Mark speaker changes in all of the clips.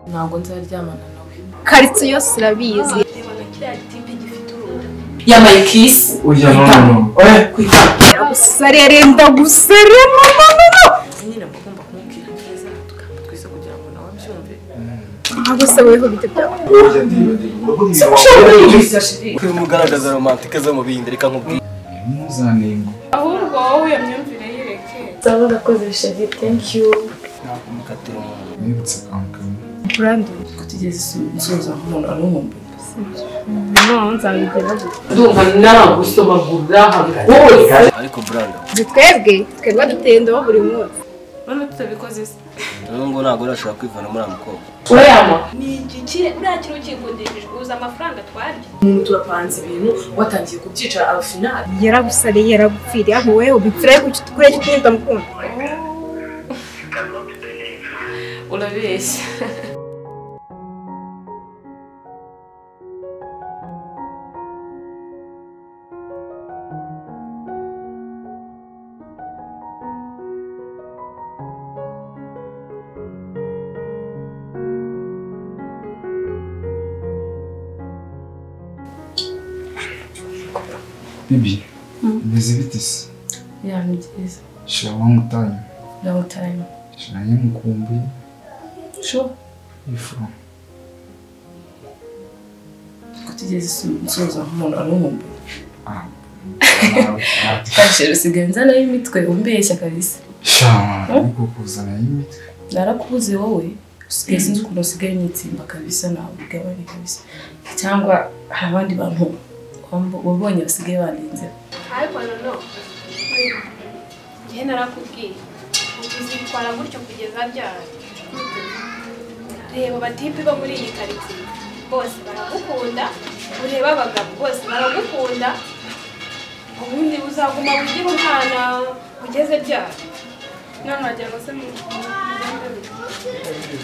Speaker 1: ntabwo nzaryamana nawe.
Speaker 2: Karitsiye yose irabizi.
Speaker 1: Yambaye kiss.
Speaker 3: Oya Nono. Oya kwita.
Speaker 2: Gusarerenda gusarema Nono.
Speaker 1: Nyine bagomba kumubwira neza tukaba twese kugira ngo nawe abyumve.
Speaker 2: Ntabwo se weho bite byawe.
Speaker 3: Oya ndiba.
Speaker 4: Mugaragaza romantike zo mu bindi reka nkubwire.
Speaker 3: Muzanengo.
Speaker 1: Ahubwo wowe iyo myumvire yireke.
Speaker 2: Zaba nakoze sheri, thank you.
Speaker 4: Nakumukatira umuntu.
Speaker 3: Nibutse kankana.
Speaker 2: Brando.
Speaker 1: Kutigeze nsoza umuntu arumumbe.
Speaker 2: No, nzabigera gute.
Speaker 1: Ndumva nagusomagura hose.
Speaker 4: Ariko Brando.
Speaker 2: Twebwe dutendaho buri munsi.
Speaker 1: None tutabikoze se.
Speaker 4: Ngo ntabwo urashobora kwivana muri amukobwa.
Speaker 1: Urayama.
Speaker 5: Ni igiki uriya kintu kikundishije uza amafaranga twarya.
Speaker 1: Umuntu turapanze ibintu watangiye kubyica al final.
Speaker 2: Yaragusariye yaragupfiriye aho wewe ubipfiraye kuki tukure cy'ukunda mukunda.
Speaker 1: Urabeshya.
Speaker 3: Bibi. Meze bite se?
Speaker 1: Ya ni byiza.
Speaker 3: Shira long time.
Speaker 1: Long time.
Speaker 3: Shira yimukumbuye.
Speaker 1: Sure.
Speaker 3: Ifu.
Speaker 1: Kutigeze nsoza umuntu arumumbe.
Speaker 3: Ah.
Speaker 1: Kashero sigenza nayo imitwe umbeshya kabisa.
Speaker 3: Sha, niko kuzana yimitwe.
Speaker 1: Narakubuze wowe. Usigaye sinzi ukuntu usigaye nitsimba kabisa nawe ubugabane kabisa. Cyangwa hari abandi bantu wabonye basigaye barinze.
Speaker 5: Ariko Nono. Njye narakubwiye. Uzitwara gutyo kugeza ryari. Reba batipi bo muri iyi karitsiye. Bose baragukunda. Ureba abagabo bose baragukunda. Ubundi uzaguma wigira umwana ugeze ryari. None wagira ngo se mu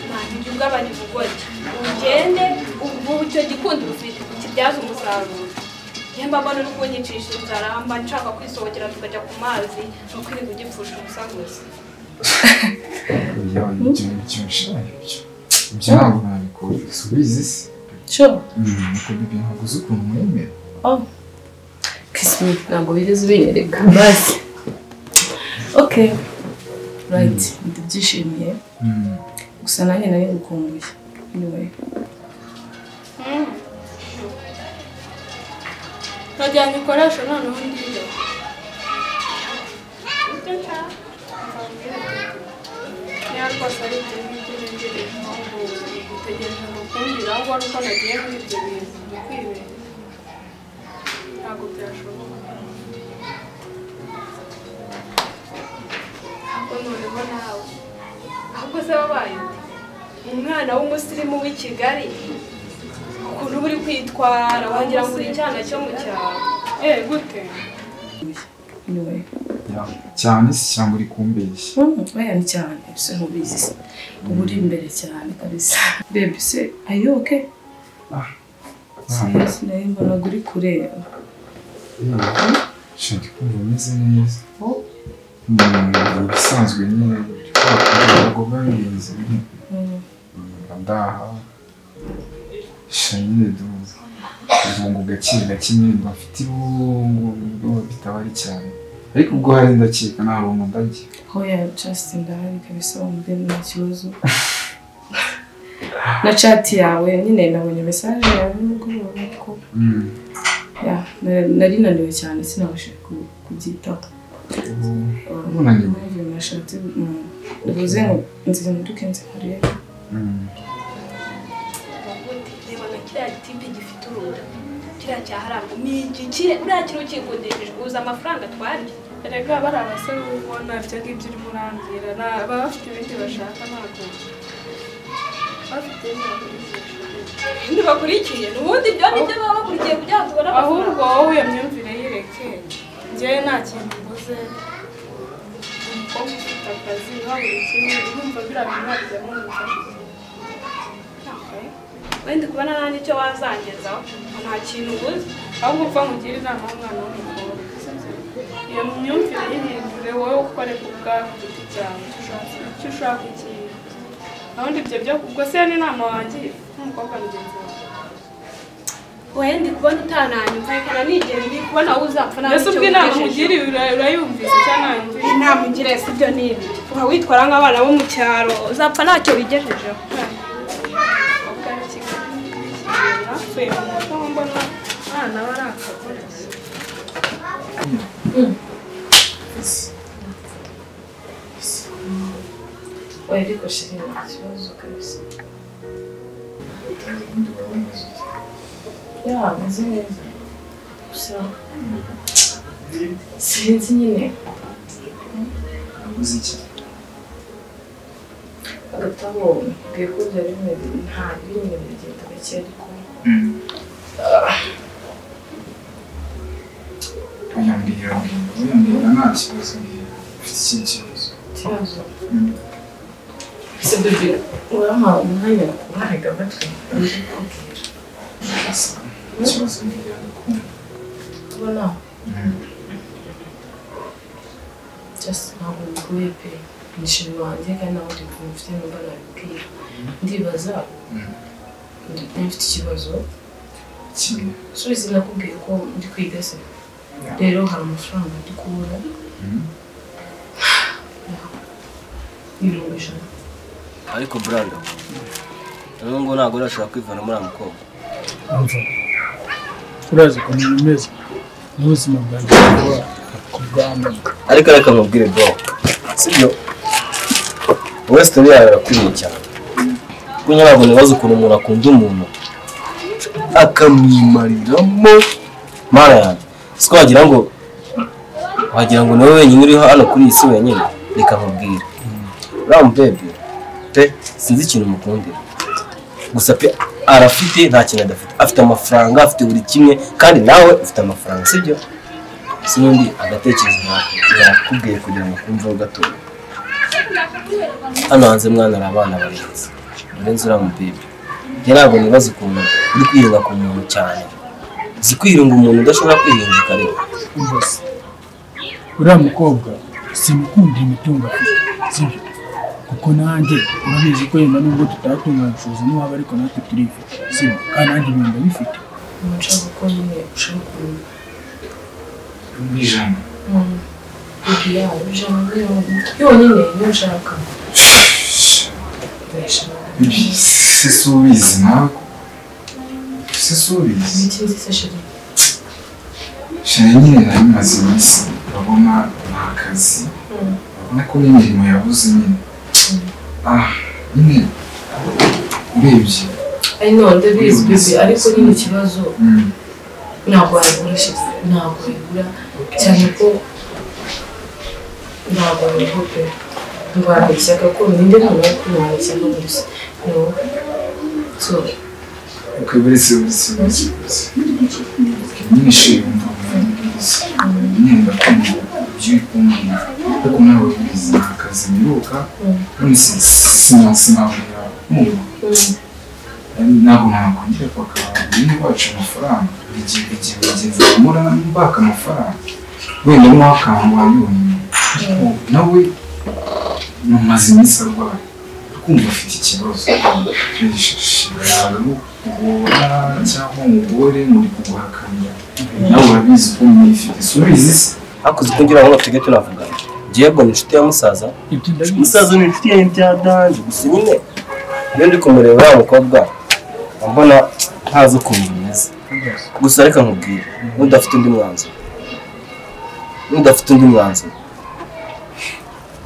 Speaker 5: ntabwo ugabanya ubugoryi. Ugende ubu icyo gikundiro ufite ukibyaza umusaruro. Yemba mbona uri kunyicisha inzara mba nshaka kwisohokera tukajya ku mazi no kwirinda ugipfusha ubusa gusa.
Speaker 3: Oya, ibyo nshaka. Ibyo ntabwo nabikora. Subizi se.
Speaker 1: Sure.
Speaker 3: Nuko bibi ntabwo uzi ukuntu mwemera.
Speaker 1: Oh. Kismi ntabwo bigeze binyereka. Basi. Okay. Right. Ndabyishimiye. Gusa nanjye nari gukumbuye. Anyway.
Speaker 5: Najyanye ikoresho noneho ndiyo. Niyo rwose ari ibyo ngibyo ngejeje mpamvu gutegereje ngo kumbwira ngo ari uko nagiye muri ibyo bintu bikwibera. Ntabwo byashoboka. Ntabwo noneho nawe. Ahubwo se wabaye umwana w'umusirimu w'i Kigali. Ukuntu uri kwitwara wagira ngo uri icyana cyo mu cyaro. Gute?
Speaker 1: Anyway.
Speaker 3: Cyane se cyangwa uri kumbeshya.
Speaker 1: Oya ni cyane. Se ntubizi. Ubu uri imbere cyane kabisa. Baby se are you okay? Yes, nayo mbona uri kureba.
Speaker 3: Shaka kumva umeze neza. Bisanzwe nyine ntabwo babirenze. Ndaha. Shanyine duza. Ubwo gake nyine bafite irungu bitabari cyane. Ariko ubwo hari ndakeka ntabwo ndajye.
Speaker 1: Hoya just ndahari kabisa umbe nta kibazo. Na chat yawe nyine nabonye message yawe n'ubwo ko. Ya, nari naniwe cyane sinabashe kubyitaho.
Speaker 3: Unaniwe.
Speaker 1: Nashatse ndavuze ngo nzizinduke nzi kureba.
Speaker 5: Reba na kiriya gitipe gifite uruda. Kiriya cyaharanga ni igiki uriya kintu kikundishije uza amafaranga twarya. Erega bari abasore ubona ibyo ngibyo urimo urambwira baba bafite ibindi bashaka ntabwo bafite ibindi bakurikiye n'ubundi ibyo nibyo baba bakurikiye kugira ngo tubone ahubwo wowe iyo myumvire yireke njyewe nta kintu mbuze umukobwa ufite akazi nka buri kimwe urumva biriya bintu ntabijyamo n'ubufasha wenda kubona nta n'icyo wazangezaho nta kintu ubuze ahubwo upfa nkugire inama y'umwana w'umukobwa iyo myumvire ukore ku bwawe ku giti cyawe icyo ushaka ikintu ahundi ibyo byo ubwo se n'inama wanjye n'umukobwa mugenzi wawe
Speaker 6: Oya ndi kubona utananyumva reka nigere ndi kubona wowe uzapfa nawe
Speaker 5: ese ubwo inama mugiri urayumvise cyangwa nayumvise
Speaker 6: inama ugira ese ibyo ni ibi uha witwara nk'abana bo mu cyaro uzapfa ntacyo wigejejeho
Speaker 5: napfuye mu mutwe mbona abana bari akagore
Speaker 1: oya ariko shiri nta kibazo kabisa ya meze neza gusa sinzi nyine
Speaker 3: uzi iki
Speaker 1: agatabo mbwiye ko byari bimeze nta bimwe bigenda gake ariko
Speaker 3: uyambwira nta kibazo ufite ikindi kibazo
Speaker 1: ese bebe uramuha umwanya kuhariga amatwi kubwira
Speaker 3: ikibazo mbwira ndakunda
Speaker 1: ubona just ntabwo bigoye pe nishimye wanjye kandi nawe ndi kumva ufite numva nabibwira ndibaza mfite ikibazo
Speaker 3: kimwe
Speaker 1: subiza nakubwiye ko ndi kwiga se rero hari amafaranga ndi kubura $100.
Speaker 4: ariko Brando ubu ngo ntabwo urashobora kwivana muri aya mukobwa
Speaker 7: urazi ukuntu bimeze n'ubuzima bwanjye kubwamana
Speaker 4: ariko reka nkubwire bro sibyo wowe story yawe irakwiriye cyane kuko ntabwo nibaza ukuntu umuntu akunda umuntu akamwimariramo mara yanjye siko wagira ngo niwe wenyine uriho hano kuri iyi si wenyine reka nkubwire uriya mubebe pe sinzi ikintu mukundira gusa pe arafite nta kintu adafite afite amafaranga afite buri kimwe kandi nawe ufite amafaranga sibyo sinundi agatekerezo nakubwiye kugira ngo kumveho gatoya hano hanze mwana ari abana barenze barenze uriya mubebe njye ntabwo nibaza ukuntu uri kwirinda ku muntu cyane uzi kwirinda umuntu udashobora kwirinda ukareba
Speaker 7: uriya mukobwa simukunda imitungo afite sibyo kuko nanjye urabizi ko yenda nubwo tutatunganyije n'uwaba ariko natwe turifite sibyo kandi nanjye ibintu bifite
Speaker 1: nshaka ko nyine ushaka ukuntu
Speaker 3: ijana
Speaker 1: yonyine niyo ushaka
Speaker 3: se ubizi nawe se ubizi
Speaker 1: ibiti nziza shiri
Speaker 3: shana nyine nari maze iminsi urabona nta kazi urabona ko n'imirimo yabuze nyine nyine urebye
Speaker 1: I know ndabizi bebe ariko nyine ikibazo ntabwo wayibura shiri ntabwo wayibura cyane ko ntabwo wayibura pe ndwara ishyaka ko ninde muntu wo kumara ishyaka gusa no so
Speaker 3: ukabure se ubizi nyine shiri umva nyine ndakunda ibyo ukumva ariko nawe ubizi nta kazi mperuka none sinabona ntabwo nakongera kwaka bene bacu amafaranga igihe bageze bamura mbaka amafaranga wenda mwakanga wayibonye nawe mumaze iminsi arwaye kumva afite ikibazo yishishiraga no kugora cyangwa umugore muri kuguhakanira nawe urabizi ko mwifite subizi se
Speaker 4: hakuze kugira ngo tujye tunavugana Diego ni inshuti ya musaza ni inshuti ya byadanje gusa nyine iyo ndi kumureba uriya mukobwa mbona ntazi ukuntu bimeze gusa reka nkubwire n'udafite undi mwanzuro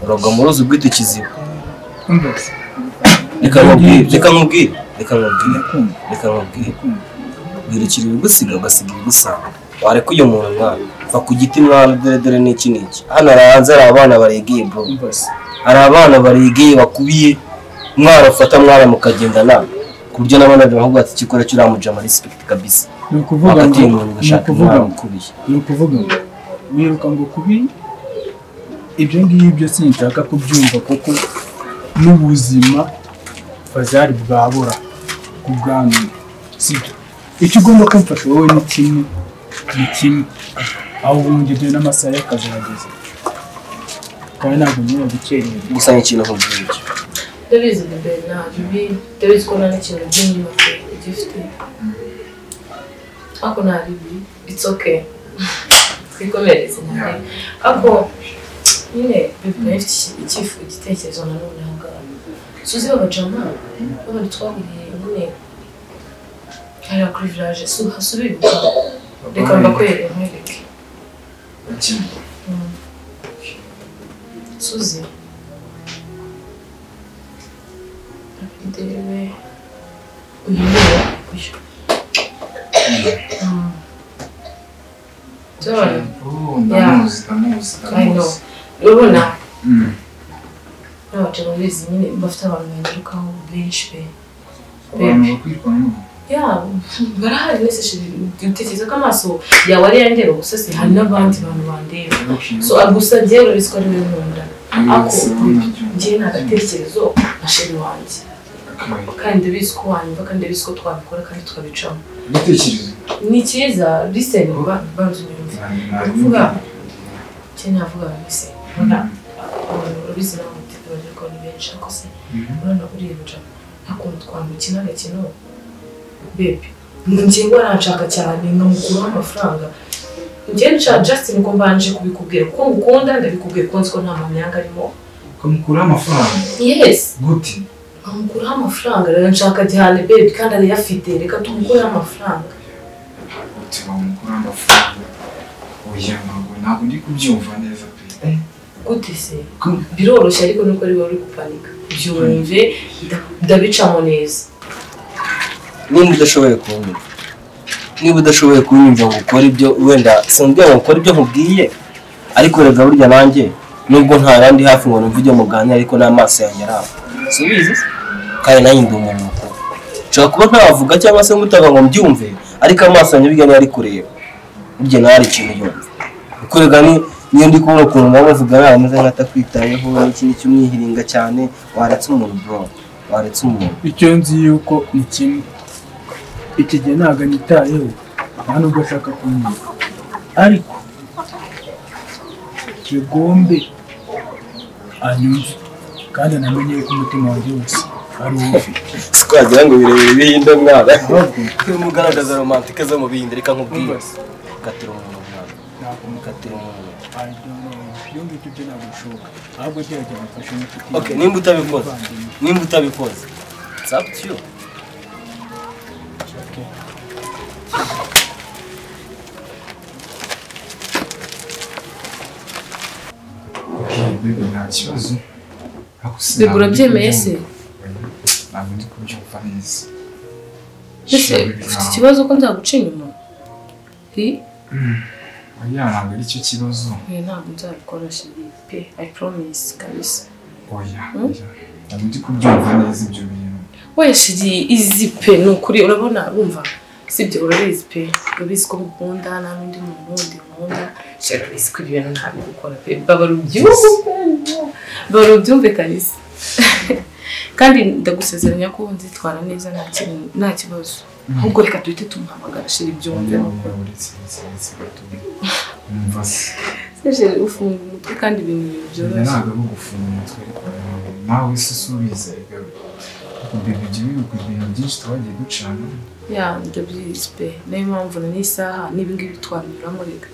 Speaker 4: uragwa mu ruzi rw'ita ikiziba reka nkubwire wirukira ibigusiga ugasiga ibigusanga wareka uyu muntu mwana va ku giti mwana dore n'iki hano hanze hari abana baregeye bro hari abana baregeye bakubiye mwana ufata mwana mukagenda nawe ku buryo n'abana bavuga ati ikikora cy'uramujama respect kabisa
Speaker 7: ni ukuvuga ngo wiruka ngo kubi ibyo ngibyo sinshaka kubyumva kuko n'ubuzima bazari bwabura kubwanyu sibyo icyo ugomba kumfasha wowe ni kimwe aho wungije n'amasaha y'akazi hageze kandi ntabwo nyine gukerera
Speaker 4: gusa ikintu nkubwira
Speaker 1: ndabizi bebe ntabwo ndabizi ko nta n'ikintu by'inyuma gifite ako nta bibi it's okay twikomereze nawe ako nyine bebe ifite igitekerezo nanone aha ngaha suzi babajama babandi twahuriye nyine hariya kuri village hasubire gutaha reka mbakwereke nkwereke Suzy ndebe uyu ndamuzi urabona n'abaca babizi nyine bafite abantu banyarukaho benshi barahari wese utekereza ko amaso yawe ari yandeba gusa se hari n'abandi bantu bandeba so gusa njyewe urabizi ko ari we nkunda ako njyewe nta gatekerezo na sheri wanjye kandi ndabizi ko wanyumva kandi ndabizi ko twabikora kandi tukabicamo ni cyiza listen banza unyumve ni kuvuga njye navuga listen urabizi nawe muteka bagira ko ni benshi ariko se urabona uriya bujamo ntakuntu twamukina agakino bebe njyewe waranshaka cyane nkamukuraho amafaranga njyewe nshaka Justin ko mbanje kubikubwira kuko ngukunda ndabikubwiye ko nzi ko nta manyanga arimo
Speaker 3: ukamukuraho amafaranga
Speaker 1: yes
Speaker 3: gute
Speaker 1: nkamukuraho amafaranga rero nshaka cyane bebe kandi arayafite reka tumukureho amafaranga
Speaker 3: wamukuraho amafaranga oya ntabwo ndi kubyumva neza pe
Speaker 1: gute se biroroshye ariko nuko ari wowe uri gupanika byumve ndabicamo neza
Speaker 4: niba udashoboye kunyumva ngo ukore ibyo wenda simbwiye ngo ukore ibyo nkubwiye ariko rega burya nanjye nubwo nta yandi hafi ngo numve ibyo muganira ariko n'amaso yanjye araho subizi kandi nanjye ndi umuntu mukuru nshobora kuba ntavuga cyangwa se ngutaga ngo mbyumve ariko amaso yanjye biga niyo ari kureba burya nawe hari ikintu yumva kuko rega niyo ndi kubona ukuntu nawe uvuga nawe ameze nk'atakwitayeho n'ikindi cy'umwihiringa cyane waretse umuntu bro waretse umuntu
Speaker 7: icyo nzi yuko ni kimwe iki gihe ntabwo nitayeho nta nubwo ashaka kumenya ariko kigombe anyumve kandi anamenye ko umutima wanjye wose ari uwufite
Speaker 4: twagira ngo birebere ibihinde mwana mugaragaza romantike zo mu bihinde reka nkubwire katira umuntu mwana katira umuntu
Speaker 7: iyo ngibyo byo ntabwo bishoboka ahubwo gerageza mfashe n'inshuti
Speaker 4: okay nimba utabikoze it's up to you
Speaker 3: bebe nta kibazo
Speaker 1: bebe urabyemeye se
Speaker 3: ntabwo ndi kubyumva neza
Speaker 1: ese ufite ikibazo ko nzaguca inyuma
Speaker 3: oya ntabwo ari cyo kibazo
Speaker 1: ntabwo nzabikora shiri pe I promise kabisa
Speaker 3: oya ntabwo ndi kubyumva neza ibyo bintu
Speaker 1: oya shiri izi pe ni ukuri urabona urumva sibyo urabizi pe urabizi ko ngukunda nta n'undi muntu wundi nkunda shiri urabizi ko ibintu ntabikora pe barubyumve kabisa kandi ndagusezeranya ko nzitwara neza nta kibazo ahubwo reka duhite tumuhamagara shiri byumve
Speaker 3: numva se
Speaker 1: shiri ufunga umutwe kandi ibintu byoroshye
Speaker 3: ntabwo ari ugufunga umutwe nawe se usubize bebe ibyo bibuka ibintu byinshi twagiye ducana
Speaker 1: ndabyizi pe niyo mpamvu na n'isaha n'ibingibi twanyuramo reka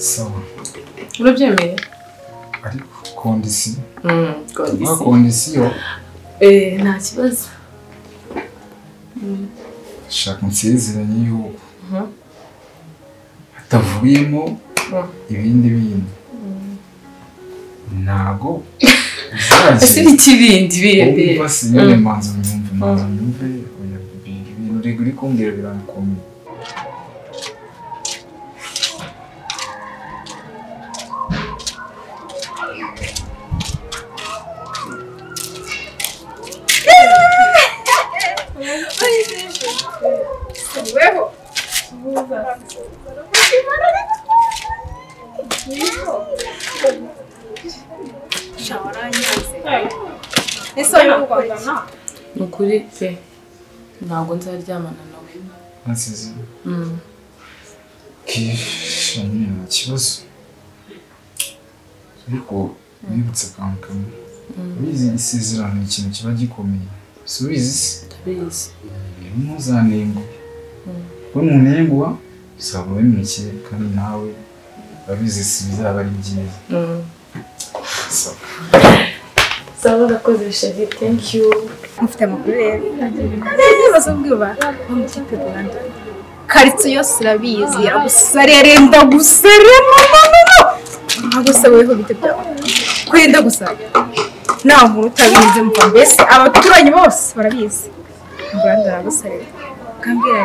Speaker 3: sawa
Speaker 1: urabyemeye
Speaker 3: ariko kondisiyo
Speaker 1: nta kibazo
Speaker 3: shaka nsezeranye yuko hatavuyemo ibindi bintu ntago
Speaker 1: ese n'ikibindi bebe
Speaker 3: basi nyine manza nyumve ibintu rego uri kumbwira birakomeye
Speaker 1: ni ukuri pe ntabwo nzaryamana nawe
Speaker 3: nasize kisha nyine nta kibazo ariko nibutse akantu kamwe ubizi isezerano ni ikintu kiba gikomeye si ubizi se
Speaker 1: ndabizi
Speaker 3: ntuzanengwe we ntunengwa usaba wemekeye kandi nawe urabizi si bizaba ari byiza
Speaker 1: sawa urakoze sheri thank you
Speaker 2: mufite amakuru rero bazubwiba bamukipe Rwanda karitsiye yose irabizi iragusarera ndagusarema agusabeho bite byawe kwenda gusara nta nkuru utabizi mva mbese abaturanyi bose barabizi Rwanda aragusarera kambira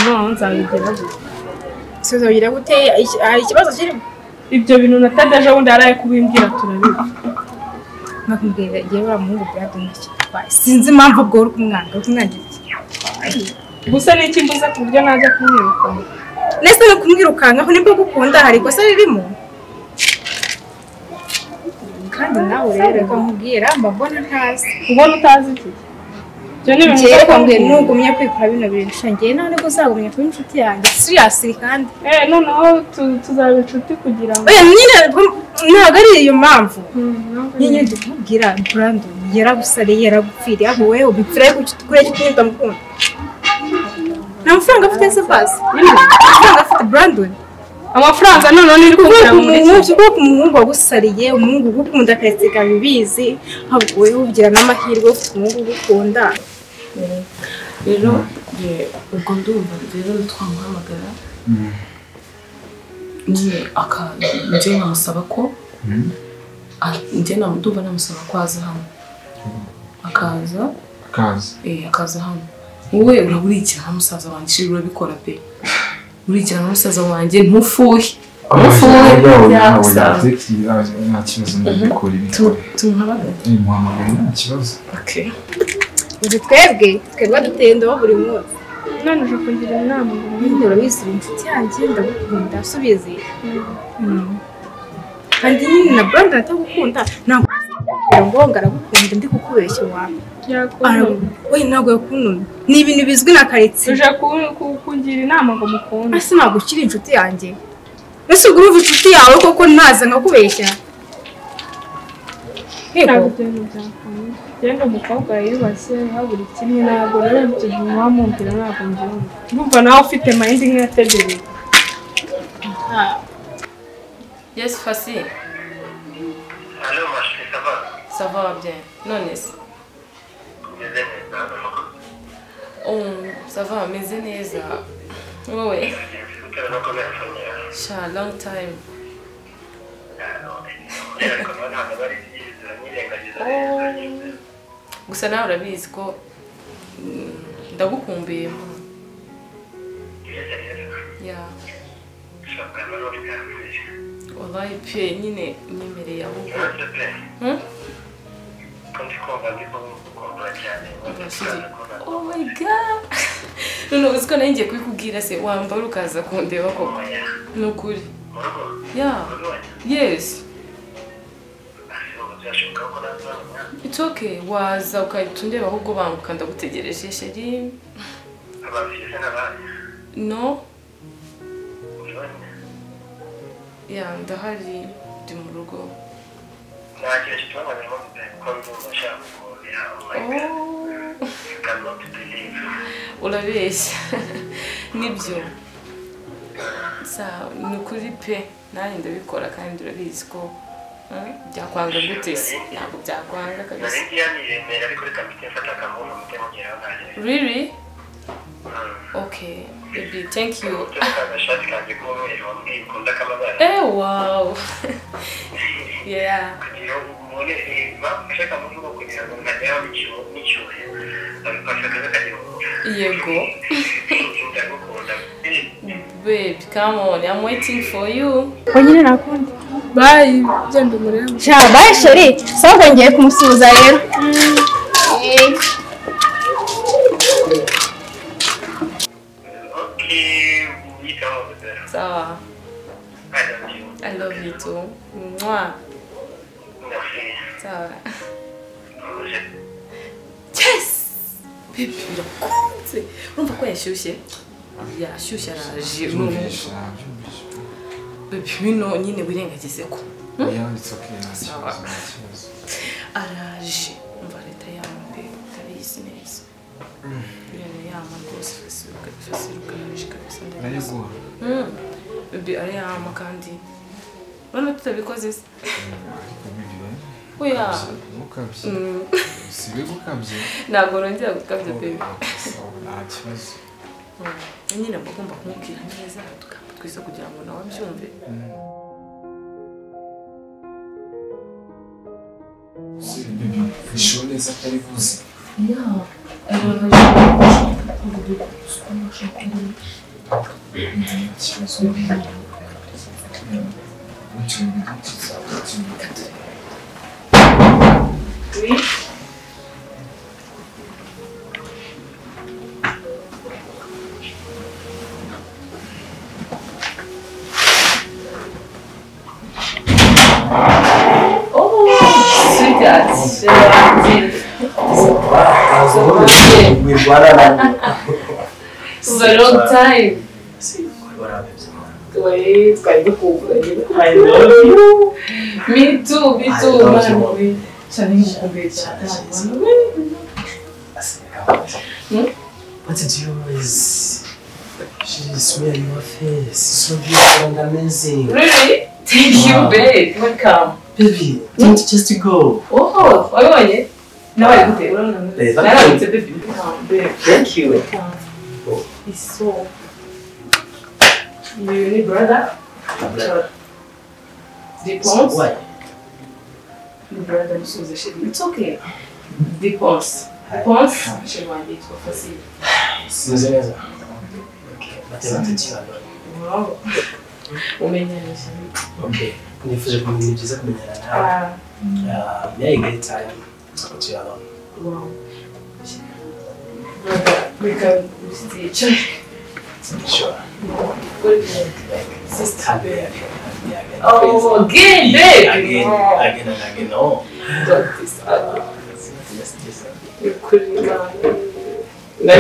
Speaker 2: no nzabigira gute gute hari ikibazo kirimo
Speaker 5: ibyo bintu natadaje wundi araye kubimbwira turabiba
Speaker 2: nakubwira igihe wa muhungu byadumye sinzi impamvu ubwo uri kumwangira
Speaker 5: gusa n'iki mbuza ku buryo najya kumwirukana
Speaker 2: nese no kumwirukankaho nibwo gukunda hari ikosa ririmo kandi nawe rero reka nkubwira mbabona ntazi
Speaker 5: ubona utazi iki byo ni ibintu
Speaker 2: reka mbwira nugumye kwikora bino bintu shangiye nawe niko uzagumya kuba inshuti yanjye seriously kandi
Speaker 5: noneho tuzaba inshuti kugira ngo
Speaker 2: nyine ntabwo ari iyo mpamvu nyine ndikubwira Brandon yaragusariye yaragupfiriye aho wewe ubipfiraye kure cy'ukwita mukunda nta mafaranga afite se basi amafaranga afite Brandon
Speaker 5: amafaranga noneho ni kugira muri iki
Speaker 2: kuko umuhungu wagusariye umuhungu ugukunda akaretse kabibizi ahubwo wewe ugira n'amahirwe ufite umuhungu ugukunda
Speaker 1: rero ubwo ndumva rero twamuhamagara nyine njye namusaba ko njye ndumva namusaba ko aza hano akaza hano wowe uraburikira nka musaza wanjye shiri urabikora pe urikira nka musaza wanjye ntufuhe
Speaker 3: nta kibazo ndabikora ibikore muhamagara nta kibazo
Speaker 2: uzi twebwe dutendaho buri munsi
Speaker 5: none uje kugira inama
Speaker 2: ngo urabizi inshuti yanjye ndagukunda subizi kandi nyine na Brandon atagukunda ntabwo ngo ngaragukunda ndi kukubeshya wawe we ntabwo yakuntumye ni ibintu bizwi na karitsiye
Speaker 5: uje kugira inama ngo mukunde
Speaker 2: ese ntabwo ukiri inshuti yanjye ese ubwo urumva inshuti yawe koko ntaza nkakubeshya
Speaker 5: genda umukobwa yiyubashye habura kimwe ntabwo rero ibyo bintu wamwumvira ntabwo mbyumva ndumva nawe ufite mayindi nk'iyategereye
Speaker 1: yes fasi
Speaker 8: Allô, ma chérie, ça va?
Speaker 1: ça va bien none se ça va meze neza wowe sha long time gusa nawe urabizi ko ndagukumbuye ya wallahi pe nyine nyemereye ahubwo oh my god none uzi ko nanjye kubikubwira se wambara ukaza kundeba koko ni ukuri ya yes it's okay waza ukahita undeba ahubwo banguka ndagutegereje sheri no ya ndahari ndi mu rugo urabeshya nibyo ni ukuri pe nanjye ndabikora kandi urabizi ko byakwanga gute se ntabwo byakwanga kabisa really okay baby thank you wow yeah yego babe come on I'm waiting for you
Speaker 2: nyine nakunda
Speaker 5: bye genda umurebe
Speaker 2: sha bye sheri sawa ngiye kumusuhuza rero
Speaker 1: sawa I love you too mwah sawa yes baby urakunze urumva ko yashyushye araje baby bino nyine wirengagize ko
Speaker 3: Yeah, it's okay.
Speaker 1: araje umva leta yambe tarizi neza ibintu yama rwose fasiruka kabisa
Speaker 3: Nayegura.
Speaker 1: baby ari yama kandi urabona tutabikoze se
Speaker 3: Ariko bibi.
Speaker 1: oya
Speaker 3: Mukabye. Sibe gukabye.
Speaker 1: ntabwo nongera gukabya baby
Speaker 3: Nta kibazo.
Speaker 1: nyine bagomba kumubwira neza twiza kugira ngo nawe abyumve
Speaker 3: Isho neza atari buzi.
Speaker 1: For a long time. Wait, I love you. Me too, man.
Speaker 4: What did you is she smear your face so beautiful and amazing.
Speaker 1: Really? Thank you, babe. Welcome.
Speaker 4: Baby, don't just go.
Speaker 1: Oh, why want it? No, I put it. No, it's a baby. Babe.
Speaker 4: Thank you.
Speaker 1: It's so. You need brother? Depends.
Speaker 4: Why?
Speaker 1: The brother is a shit. It's okay. Depends. Depends. She might be too fast.
Speaker 4: Nziza.
Speaker 1: Wow. Umenya
Speaker 4: Okay. Nifuza kumenya byiza kumenyana nawe. May I get time to you alone?
Speaker 1: Wow. We can see each other.
Speaker 4: Sure.
Speaker 1: Sister.
Speaker 4: Again.
Speaker 1: Oh, again, babe.
Speaker 4: Again and again. No.
Speaker 1: Got this.
Speaker 4: Yes.
Speaker 1: You couldn't.
Speaker 4: No.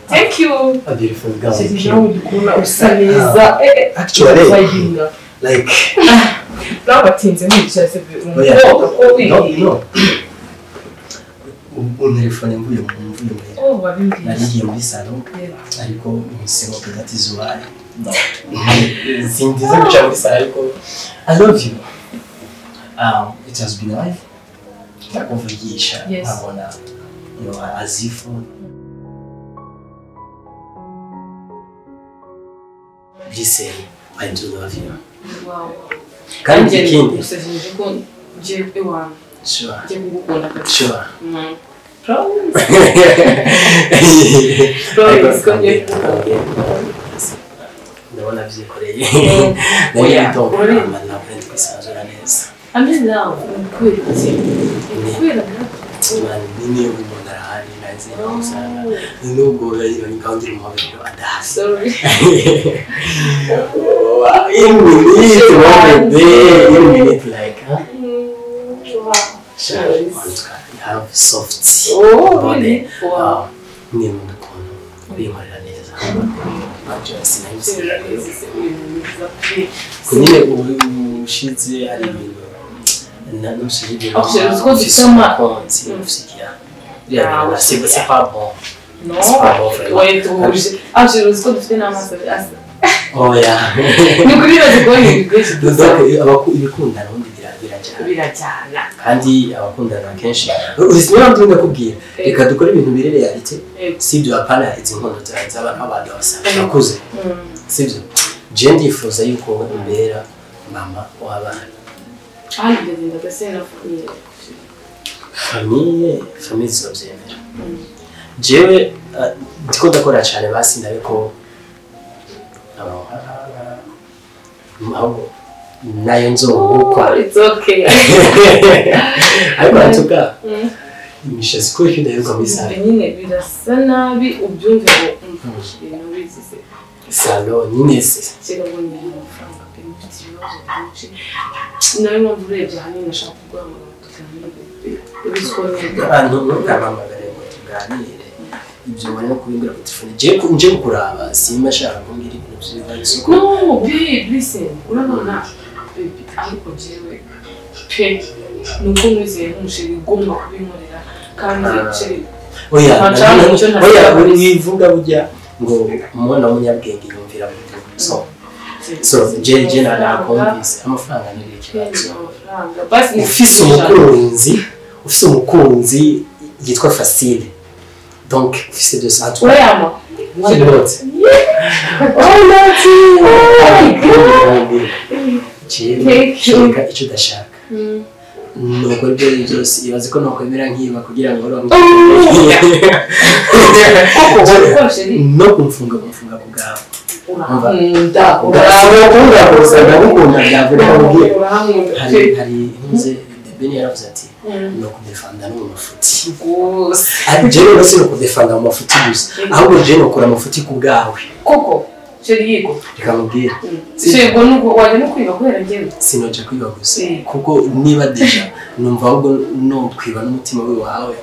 Speaker 1: Thank you.
Speaker 4: A beautiful girl. Actually, like.
Speaker 1: Now what things are you just
Speaker 4: No. Unirifone mvuye
Speaker 1: Oh, what did you
Speaker 4: narigiye muri salon ariko umusemo that is why no sindize guca muri salon ariko I love you. It has been life nakuvugisha nkabona azifu listen, I do love you.
Speaker 1: Wow.
Speaker 4: Kandi ikindi sure. Promise. Ndabona byikoreye nayo bitomba ntabwo ndi kwisanzura neza. Nini umuntu arahari nazi usanga nubwo rero nikawugira umubiri adahari.
Speaker 1: Sorry.
Speaker 4: In minute like sure, you have soft body. Wow. Ni mkono. Bimara neza. Just nice. Kunile ushize ari na nushije. Usikia. Yeah, c'est pas bon.
Speaker 1: Non. Ouais, tu Oh yeah.
Speaker 4: Ibikundana ubundi birajyana kandi abakundana kenshi niba ndumva kubwira reka dukore ibintu biri reality sibyo apana izi nkono z'abantu basanga bakuze sibyo je ndifuza yuko imbera mama w'abana famille zizobyemera jewe ndiko ndakora cyane basi ndabiko nayo nzobukwa.
Speaker 1: It's okay.
Speaker 4: Ariko atuka imishazi ko iki ndayo komisara
Speaker 1: nyine birasa nabi ubyumve ngo ibintu bizize
Speaker 4: salon nyine se
Speaker 1: cyangwa ngo ni amafaranga pe mfite ibibazo byinshi nayo mpamvu urebye hanini nashaka kuguhamagara tuganire ubiskonye
Speaker 4: abantu ntukamamagare ngo tuganire ibyo wari no kubimbira ku telefone nje kuraba simba shaka kumbwira ibintu by'ibyo
Speaker 1: no babe listen urabona baby ariko jewe pe nuko mwizeye nk'umusheri ugomba kubinkorera kandi ceri
Speaker 4: oya wivuga burya ngo umwana w'umunyabwenge yumvira so je nakumvise amafaranga ni ikibazo ufise umukunzi yitwa Facile donc ufise de ça
Speaker 1: urayama
Speaker 4: c'est drôle icyo udashaka nuko ibyo byose ibaze ko nokwemera nkiba kugira ngo no kumfunga ku bwawe hari ntuze Beni yaravuze ati no kudefanda no mafuti je rero si no kudefanda mu mafuti gusa ahubwo je no kura amafuti ku bwawe
Speaker 1: koko Cherigo
Speaker 4: rikamubwira
Speaker 1: sego nuko waje no kwiba kubera ngero
Speaker 4: sinoje kwiba gusa kuko niba deja numva ahubwo no kwiba n'umutima wawe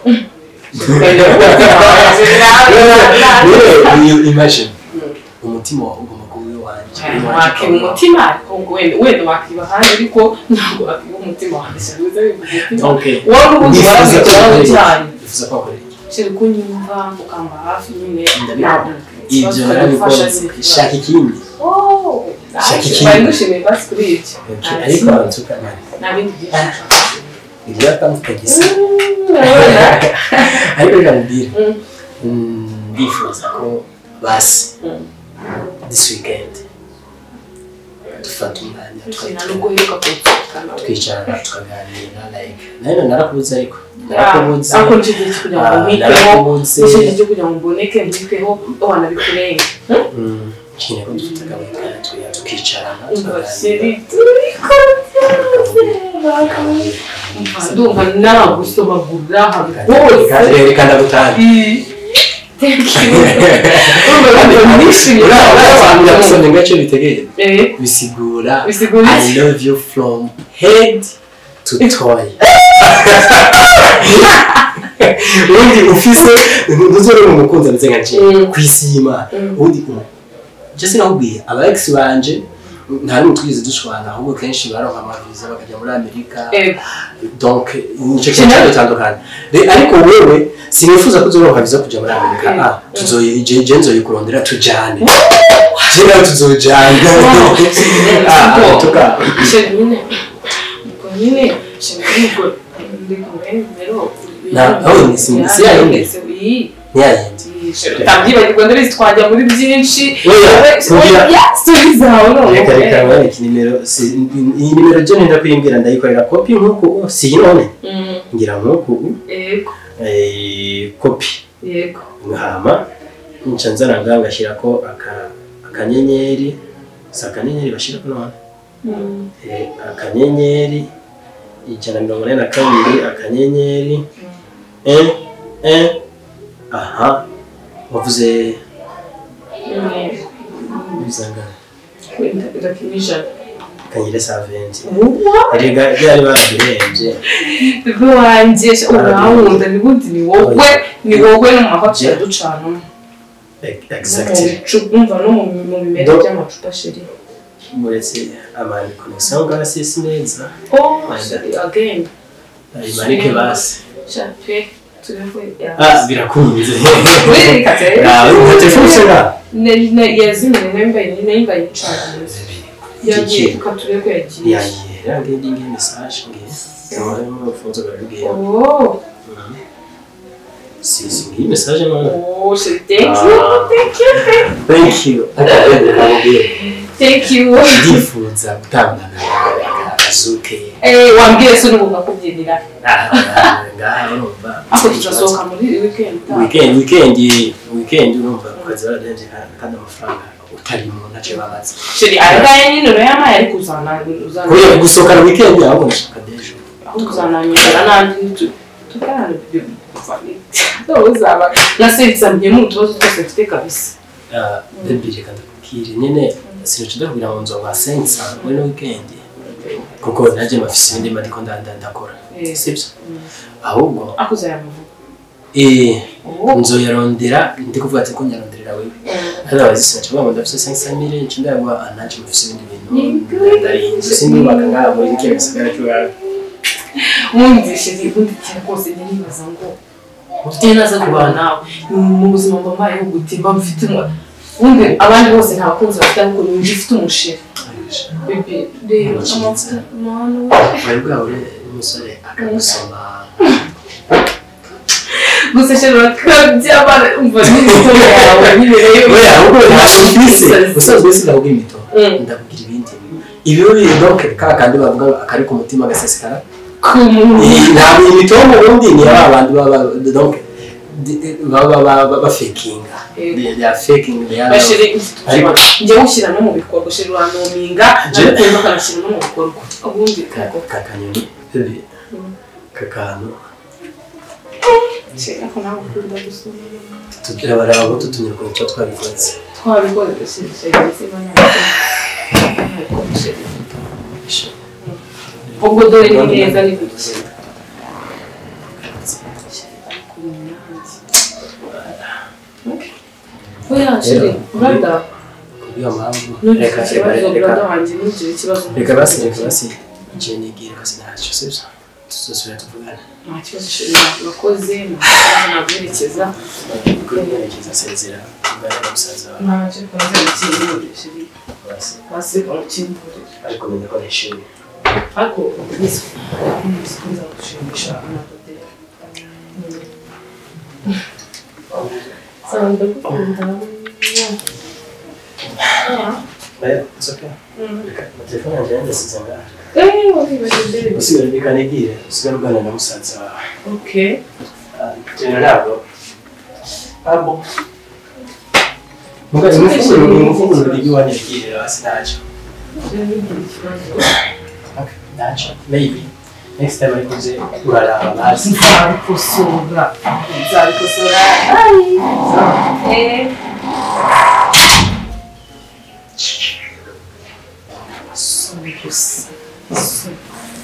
Speaker 4: imagine umutima wawe ugomba kuba wanje
Speaker 1: wakiba umutima wenda wakiba handi ariko ntabwo wakiba umutima wanjye
Speaker 4: okay
Speaker 1: wari ubundi warabitora cyane
Speaker 4: bifuza ko akora iki
Speaker 1: Cheri kunyumva ukamba hafi nyine
Speaker 4: ibyo narabikoze shaka ikindi shaka ikindi
Speaker 1: bari gushimira basi kuri ibyo
Speaker 4: ariko abantuka nani
Speaker 1: nabindi
Speaker 4: ibyo akamutagisa ariko ndamubwira ndifuza ko basi this weekend dufata umwanya twicarana tukaganira like nayo narakubuze ariko
Speaker 1: ako nshyize kugira ngo mwiteho nshyize kugira ngo mboneke mwiteho abana bikurenga
Speaker 4: cyane ko dufite gahunda tukicarana
Speaker 1: ndumva nagusomagurira hose
Speaker 4: reka ndagutanga urabona ngacyo bitegeye bisigura I love you from head to toe undi ufise ntuzore mu mukunzi ameze nka je kwisima undi just nakubwiye aba ex banje ntari mutwize dushwana ahubwo kenshi baronka amaviza bakajya muri Amerika donc nico cyane bitandukanye ariko wewe sinifuza ko uzoronka viza kujya muri Amerika tuzoyigenzo yikurondera tujane jera tuzojana tuka
Speaker 1: nyine shimiko ndiko
Speaker 4: na aho ni simisi yayongeze niyayindi
Speaker 1: tabyibagirwa ndari twajya muri byinshi
Speaker 4: reka mwana nimero iyi nimero je nenda kwimbira ndayikorera copy nkuko si none ngira nkuko
Speaker 1: yego
Speaker 4: copy
Speaker 1: yego
Speaker 4: hama nchanzana nganga shirako akanyenyeri sakanyenyeri bashirako none akanyenyeri 142 akanyenyeri aha wavuze bizanga
Speaker 1: ndakinisha
Speaker 4: kanyire saventi erega byari barabirembye
Speaker 1: bwo wanje urahunda nibundi ni wowe no mahakira ducana
Speaker 4: exactly
Speaker 1: umva no mu bimera by'amacupa sheri
Speaker 4: muretse amani connexion ngasi neza
Speaker 1: again
Speaker 4: imanike basi
Speaker 1: chape
Speaker 4: birakunze
Speaker 1: yazimye nembaye cyane yagiye kature ko yagiye
Speaker 4: yagiye ngi message ngi mu foto baragiye si message no
Speaker 1: thank you
Speaker 4: ndifuza gutangana azuke
Speaker 1: wambwiye se n'ubu ngakubyinira
Speaker 4: ngaho urumva
Speaker 1: ako tuzasohoka muri
Speaker 4: weekend urumva ukaza baradenje kandi amafaranga utarimo nace bamaze
Speaker 1: sheri aragaye nyine yamaye ari kuzana
Speaker 4: kuya gusohoka weekend ahubwo nshaka dejo
Speaker 1: aho kuzananyira nandi tukana uzaba nasenza mu tubazo twose mfite kabisa
Speaker 4: debije kandi kukiri nyine sinacida kugira ngo nzo basensa muri weekend kuko naje mafise ibindi mariko ndakora sibyo ahubwo
Speaker 1: akuzaya muvuga
Speaker 4: nzoyarondera ndi kuvuga ati ko nyaronderera wewe hano abazisi bacu baba ndafise 500,000 ncunda yagwa anaje mufise ibindi bintu ndarinze sinubaka ngaho muri kile gisagara cy'uwawe
Speaker 1: mwumvishe ibundi cyakose nibaza ngo ufite naza kubana nawe mu buzima mbaye gutimba mfite umwe abandi bose nta bakunzi bafite ariko ninjye ufite umushira bebe rero amavuta mwana
Speaker 4: bari bwawe umusore akamusoma
Speaker 1: gusa shero kabya bara umva n'imito yawe nyine rero
Speaker 4: ahubwo ntabise usanzwe sindavuga imito ndavugira ibindi ibyo bidoke kandi bavuga akari ku mutima gasesekara ntabwo imito mu bundi ni abandi baba donc baba fakinga they are faking they are
Speaker 1: ariko njye ushyira no mu bikorwa shero anominga ariko bakanashyira no mu bikorwa ubundi
Speaker 4: kakanyoni kakano
Speaker 1: Chega com água por dentro do sul.
Speaker 4: Tugira barabo tutumye ko cyo twabikoze.
Speaker 1: Twabikoze chega esse manhã. Pouco do neza ni biki. Oya, chega. Brada.
Speaker 4: Kubiyo mpamvu.
Speaker 1: Reka brada wanje n'icyo kibazo.
Speaker 4: Reka basi. Jeni gira kasi nacho sibyo. Tuzosubira tuvugana.
Speaker 1: Nta kibazo shiri bakoze nabwerekeza
Speaker 4: kuyerekeza sezera kubera umusaza
Speaker 1: nta cyo kuza ikintu shiri basi bakimbure
Speaker 4: ariko menya ko nishimye
Speaker 1: ariko kuza gushimisha anakode sanda gukunda
Speaker 4: it's okay telefone yanjye yandasize ngaha
Speaker 1: okay
Speaker 4: usigara bikanegire usigara ugana na musaza wawe
Speaker 1: okay
Speaker 4: rero ntabwo abo mugaze mufunguro ry'iwanyagire hasi ntacyo okay ntacyo maybe next time I kuze uraraba hasi
Speaker 1: nzabikosora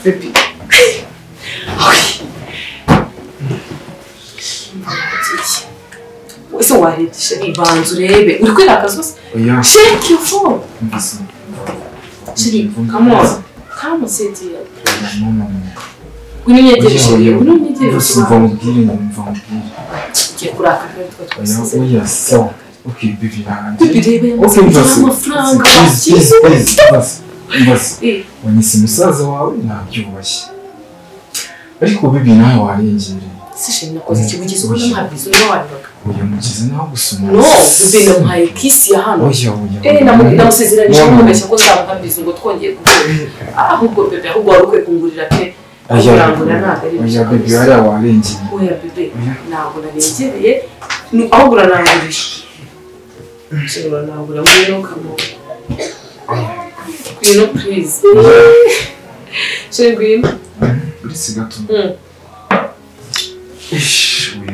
Speaker 1: Baby. Ese warebye ibanza urebe uri kwirakaza gusa check your phone Shiri come on sit here unyegereje unyegereje ugiye kuraka kandi twasize
Speaker 3: oya so okay baby
Speaker 1: birebe amafaranga
Speaker 3: basi wanyise umusaza wawe nabyubashye ariko bibi nawe warengereye
Speaker 1: sisheni nakoze ikibugize ubona mpabizo niba wabibaga
Speaker 3: oya mugize naho gusoma
Speaker 1: no bibi namuhaye kisi ya hano
Speaker 3: oya
Speaker 1: namusezeranyije kumubeshya ko nzamuhambiza ngo twongeye guhura ahubwo bebe ahubwo wari ukwiye kungurira pe kurangura ntabwo ari
Speaker 3: oya bibi hariya warengereye
Speaker 1: oya bebe ntabwo narengereye ahubwo uranangurije shobora ntabura muri no kamo Green, please. Shall green?
Speaker 3: Uretse gato.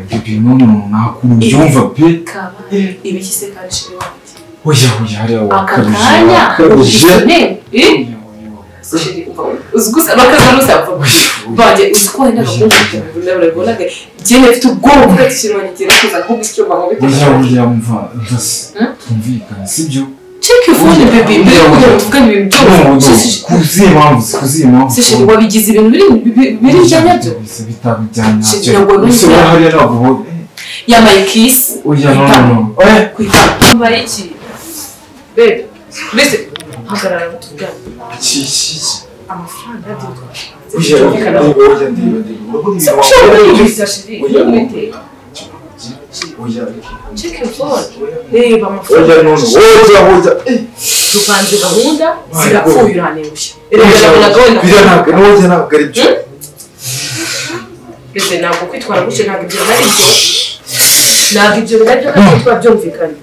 Speaker 3: Bibi Nono nakumva pe.
Speaker 1: Kaba. Ibi kise kandi shiri wanjye.
Speaker 3: Oya hariya
Speaker 1: akakanya. Ujene. Shiri umva. Uzgusa bakazarusa mva. Baje uzikwenda ngakumva. Urabona ke jene mfite ubwoba bw'ati shiri wanjye kuza kubicyo mama bite.
Speaker 3: Oya mva. Tumvikana sibyo.
Speaker 1: Check your phone baby. Mbere yo tuvugana ibintu byose.
Speaker 3: Kuzima.
Speaker 1: Sishiri wabigize ibintu biri byanyabyo.
Speaker 3: Bitabijyanye.
Speaker 1: Shiri ngo
Speaker 3: hariya ntabwo
Speaker 1: yamaye kiss.
Speaker 3: Oya no.
Speaker 1: Yamaye iki? Babe. Mbese hagarara tuvugana.
Speaker 3: Iki.
Speaker 1: Amafaranga yadutwa. Check your phone. Reba amafaranga.
Speaker 3: Oya.
Speaker 1: Dupanze gahunda zirapfuye uranebushye.
Speaker 3: Ntabwo ari byo.
Speaker 1: Ese ntabwo kwitwara gutyo ntabwo ibyo nari byo. Ntabwo ibyo nabyo kandi twabyumvikanye.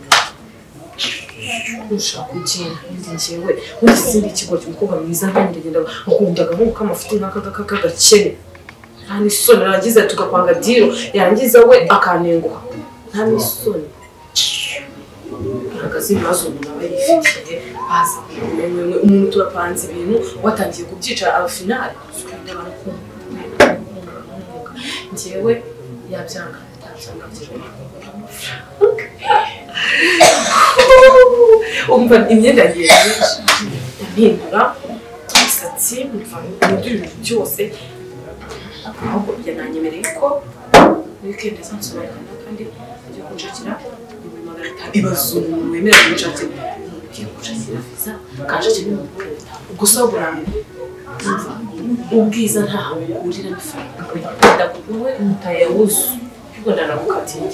Speaker 1: Ushaka ikintu njyewe urisindi ikigo cy'umukobwa mwiza kandi ngenda ukundaga nko kamafite nk'aka gakene. Nta n'isoni nagize tugapanga diro yangiza we akanenguha. Nta n'isoni. Akazi mazo nawe yifitiye baza umuntu turapanze ibintu watangiye kubyica al final. Njyewe yabyanga umva imyenda myinshi mpindura imisatsi ibintu byose ahubwo yananyemereye ko weekend zansobanurira kandi ajya kunshakira $500 ibazungu wemera kunshakira ugiye kunshakira visa kanshakira $500 gusa ubwiza ntaho urira n'ifaranga ndakuwe umutaye wuzu ubwo ndanagukatiye